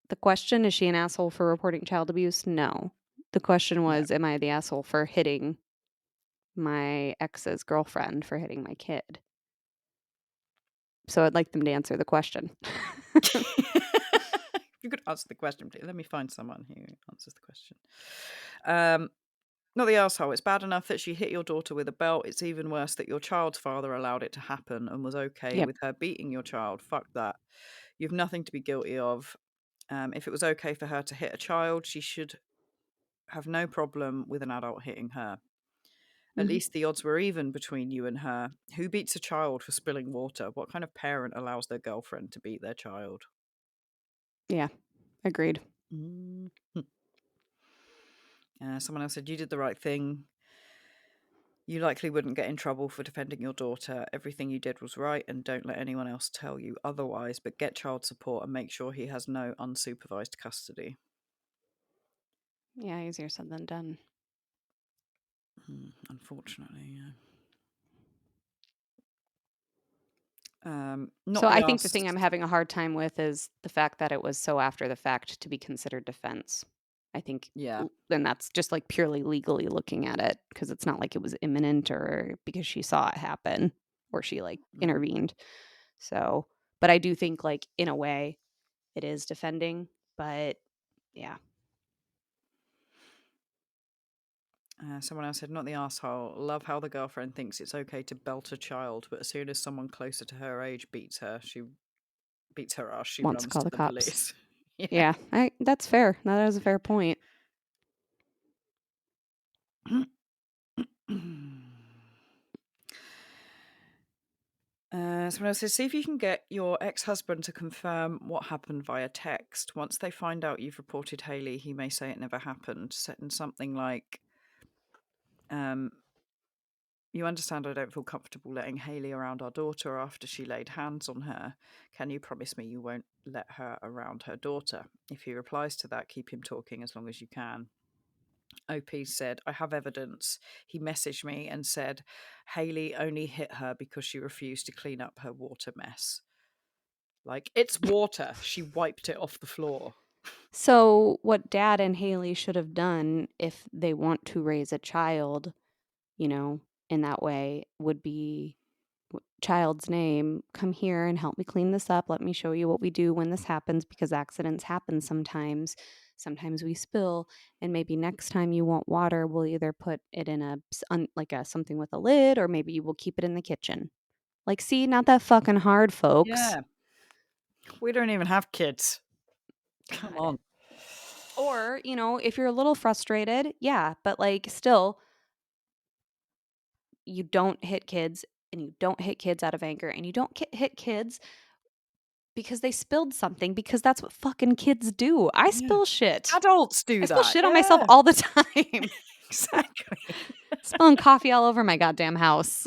the question. Is she an asshole for reporting child abuse? No. The question No. was, am I the asshole for hitting my ex's girlfriend for hitting my kid? So I'd like them to answer the question. You could answer the question, please. Let me find someone who answers the question. Not the asshole. It's bad enough that she hit your daughter with a belt. It's even worse that your child's father allowed it to happen and was okay Yep. with her beating your child. Fuck that. You've nothing to be guilty of. If it was okay for her to hit a child, she should have no problem with an adult hitting her. At Hmm. least the odds were even between you and her. Who beats a child for spilling water? What kind of parent allows their girlfriend to beat their child? Yeah. Agreed. Mm. Someone else said, you did the right thing. You likely wouldn't get in trouble for defending your daughter. Everything you did was right, and don't let anyone else tell you otherwise, but get child support and make sure he has no unsupervised custody. Yeah, easier said than done. Unfortunately, yeah. Not So the I think the ass. thing I'm having a hard time with is the fact that it was so after the fact to be considered defense. I think, Yeah. and that's just like purely legally looking at it because it's not like it was imminent or because she saw it happen or she like Mm. intervened. So, but I do think like in a way it is defending, but yeah. Someone else said, not the asshole. Love how the girlfriend thinks it's okay to belt a child, but as soon as someone closer to her age beats her, she beats her ass, she Wants to runs call to the the cops. police. Yeah. Yeah, that's fair. That is a fair point. Someone else says, see if you can get your ex-husband to confirm what happened via text. Once they find out you've reported Haley, he may say it never happened. Setting something like, You understand I don't feel comfortable letting Hayley around our daughter after she laid hands on her. Can you promise me you won't let her around her daughter? If he replies to that, keep him talking as long as you can. OP said, I have evidence. He messaged me and said Hayley only hit her because she refused to clean up her water mess. Like, it's water. She wiped it off the floor. So, what Dad and Haley should have done if they want to raise a child, you know, in that way would be child's name, come here and help me clean this up. Let me show you what we do when this happens, because accidents happen sometimes. Sometimes we spill, and maybe next time you want water, we'll either put it in like a something with a lid, or maybe we'll keep it in the kitchen. Like, see, not that fucking hard, folks. Yeah. We don't even have kids. Come God. on. Or, if you're a little frustrated, yeah, but like still, you don't hit kids, and you don't hit kids out of anger, and you don't hit kids because they spilled something, because that's what fucking kids do. I Yeah. spill shit. Adults do I spill that. shit on myself Yeah. all the time. Exactly. Spilling coffee all over my goddamn house.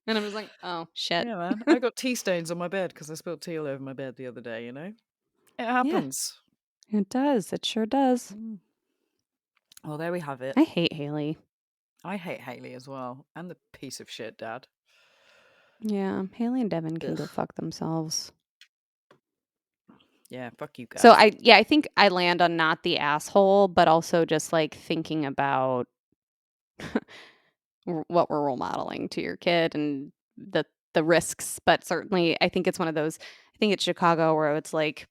And I'm just like, oh, shit. Yeah, man. I got tea stains on my bed because I spilled tea all over my bed the other day, you know? It Yeah, happens. it does. It sure does. Mm. Well, there we have it. I hate Haley. I hate Hayley as well. And the piece of shit dad. Yeah, Haley and Devin can go Ugh. fuck themselves. Yeah, fuck you So guys. I think I land on not the asshole, but also just like thinking about what we're role modeling to your kid and the risks. But certainly, I think it's one of those. I think it's Chicago where it's like,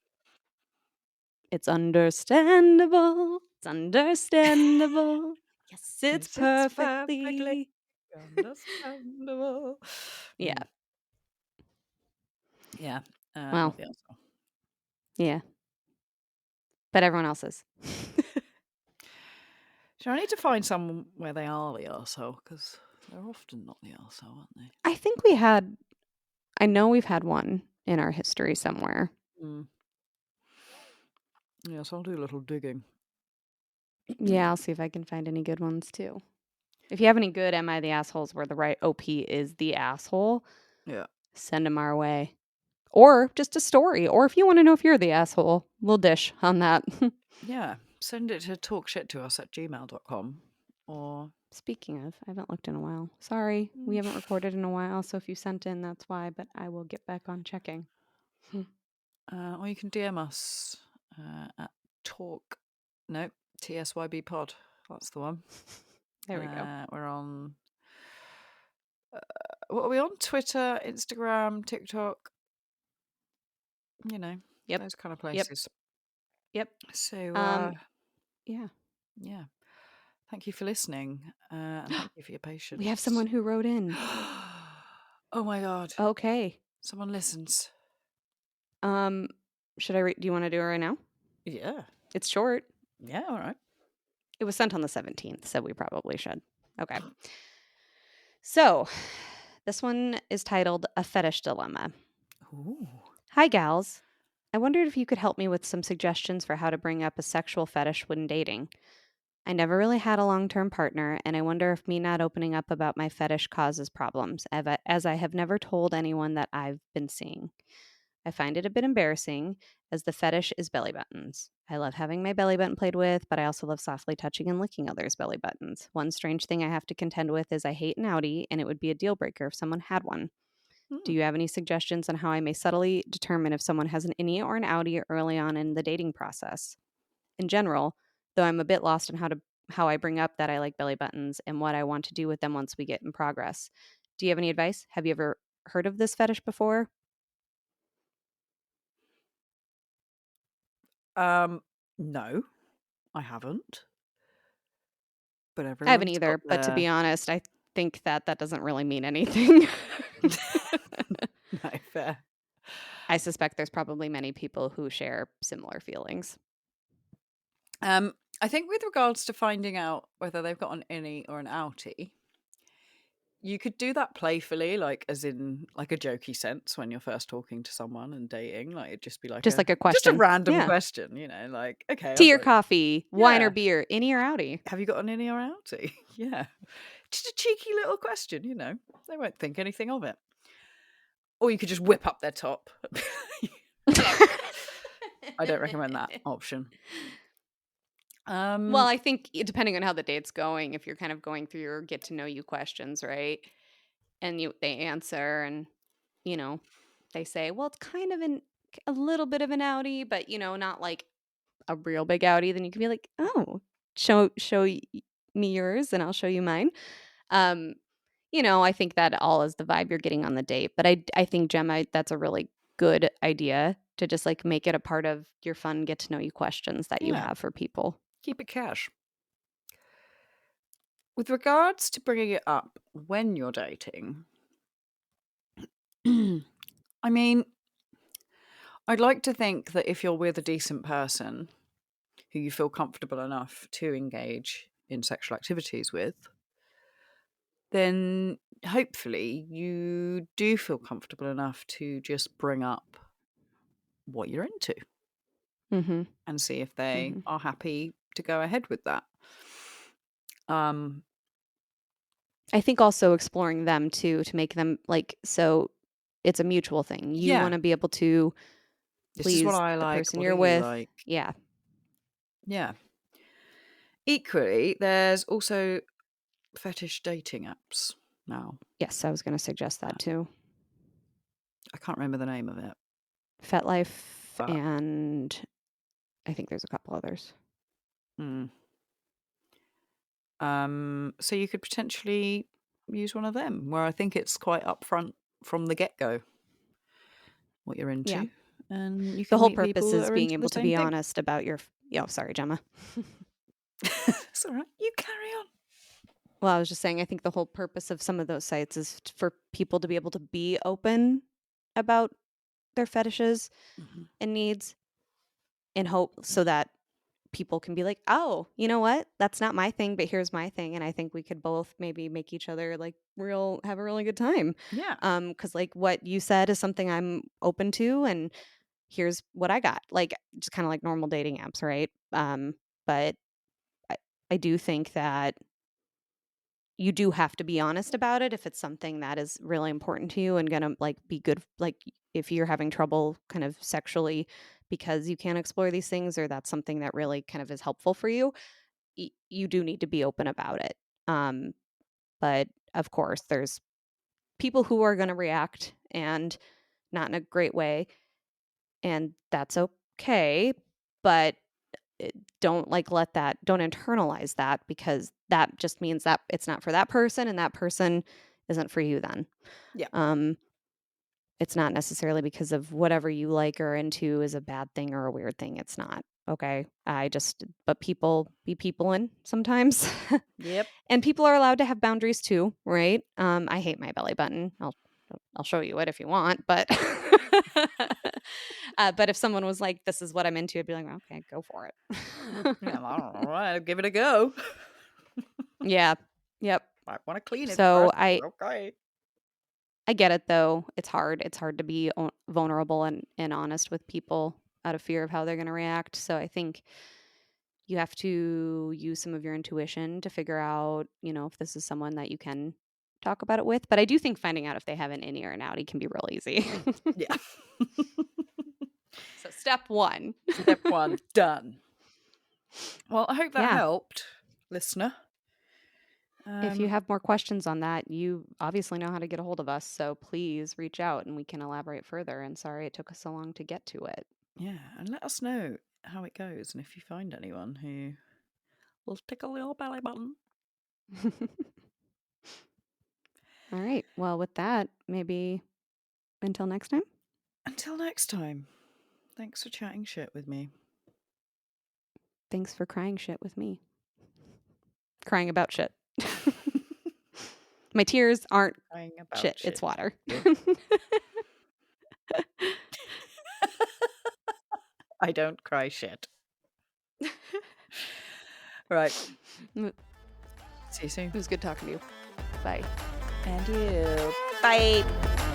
it's understandable. It's understandable. Yes, it's Yes, it's perfectly perfectly. understandable. Yeah. Mm, yeah, Well, not the asshole. yeah. But everyone else is. So I need to find someone where they are the arsehole, because they're often not the arsehole, aren't they? I think I know we've had one in our history somewhere. Mm. Yes, I'll do a little digging. Yeah, I'll see if I can find any good ones too. If you have any good Am I the Assholes where the right OP is the asshole, Yeah. send them our way. Or just a story. Or if you want to know if you're the asshole, we'll dish on that. Yeah. Send it to talkshittoUs@gmail.com or Speaking of, I haven't looked in a while. Sorry, we haven't recorded in a while. So if you sent in, that's why. But I will get back on checking. or you can DM us at TSYB pod. That's the one. There we go. We're on. What are we on? Twitter, Instagram, TikTok. You know, Yep. those kind of Yep. places. Yep. So, Yeah. yeah. Thank you for listening, and thank you for your patience. We have someone who wrote in. Oh my god! Okay. Someone listens. Should I read? Do you want to do it right now? Yeah. It's short. Yeah. All right. It was sent on the 17th, so we probably should. Okay. So, this one is titled A Fetish Dilemma. Ooh. Hi, gals. I wondered if you could help me with some suggestions for how to bring up a sexual fetish when dating. I never really had a long term partner, and I wonder if me not opening up about my fetish causes problems, as I have never told anyone that I've been seeing. I find it a bit embarrassing, as the fetish is belly buttons. I love having my belly button played with, but I also love softly touching and licking others' belly buttons. One strange thing I have to contend with is I hate an outie, and it would be a deal breaker if someone had one. Do Hmm. you have any suggestions on how I may subtly determine if someone has an innie or an outie early on in the dating process? In general, though I'm a bit lost on how I bring up that I like belly buttons and what I want to do with them once we get in progress. Do you have any advice? Have you ever heard of this fetish before? No, I haven't. But I haven't everyone's got either, but to their be honest, I think that doesn't really mean anything. no fair. I suspect there's probably many people who share similar feelings. I think with regards to finding out whether they've got an innie or an outie, you could do that playfully, like as in like a jokey sense when you're first talking to someone and dating. Like it'd just be like Just like a just a question. random Yeah. question, you know, like, okay, Tea I've or got coffee, wine or yeah. beer, innie or outie? Have you got an innie or outie? Yeah. Just a cheeky little question, you know. They won't think anything of it. Or you could just whip up their top. Hello. I don't recommend that option. Well, I think depending on how the date's going, if you're kind of going through your get to know you questions, right? And they answer and, you know, they say, well, it's kind of a little bit of an outie, but, you know, not like a real big outie, then you can be like, oh, me yours and I'll show you mine. You know, I think that all is the vibe you're getting on the date. But I think, Gemma, that's a really good idea to just like make it a part of your fun get to know you questions that you yeah, have for people. keep it cash. With regards to bringing it up when you're dating, I mean, I'd like to think that if you're with a decent person who you feel comfortable enough to engage in sexual activities with, then hopefully you do feel comfortable enough to just bring up what you're into Mm-hmm. and see if they Mm-hmm. are happy to go ahead with that. I think also exploring them too to make them like so it's a mutual thing. You Yeah, want to be able to this is what please I the like. person What do you're you with. like? Yeah. Yeah. Equally, there's also fetish dating apps now. Yes, I was going to suggest that too. I can't remember the name of it, FetLife but and I think there's a couple others. so you could potentially use one of them, where I think it's quite upfront from the get-go what you're Yeah. into, and you The can whole meet purpose people that is are being into the able to same be thing. honest about your sorry, Gemma. It's all right. You carry on. Well, I was just saying I think the whole purpose of some of those sites is for people to be able to be open about their fetishes and needs and hope so that people can be like, "Oh, you know what? That's not my thing, but here's my thing." And I think we could both maybe make each other like have a really good time. Yeah. Cuz like what you said is something I'm open to and here's what I got. Like just kind of like normal dating apps, right? But I, I do think that you do have to be honest about it if it's something that is really important to you and gonna like be good like if you're having trouble kind of sexually because you can't explore these things or that's something that really kind of is helpful for you you do need to be open about it but of course there's people who are going to react and not in a great way and that's okay but don't like don't internalize that because that just means that it's not for that person and that person isn't for you then. Yeah. Um, it's not necessarily because of whatever you like or into is a bad thing or a weird thing. It's not. Okay. But people be people in sometimes. Yep. And people are allowed to have boundaries too, right? I hate my belly button. I'll show you it if you want, but but if someone was like, "This is what I'm into," I'd be like, "Okay, go for it." Yeah. All right. Give it a go. Yeah. Yep. Might want to clean it So first. Okay. I get it though. It's hard. It's hard to be vulnerable and honest with people out of fear of how they're going to react. So I think you have to use some of your intuition to figure out, if this is someone that you can talk about it with. But I do think finding out if they have an innie or an outie can be real easy. Yeah. So step 1. Step 1 done. Well, I hope that Yeah. helped, listener. If you have more questions on that, you obviously know how to get a hold of us. So please reach out and we can elaborate further. And sorry it took us so long to get to it. Yeah, and let us know how it goes and if you find anyone who will tickle your belly button. All right. Well, with that, maybe until next time. Until next time, thanks for chatting shit with me. Thanks for crying shit with me. Crying about shit. My tears aren't Crying about shit. It's water. I don't cry shit. Right. See you soon. It was good talking to you. Bye. And you. Bye.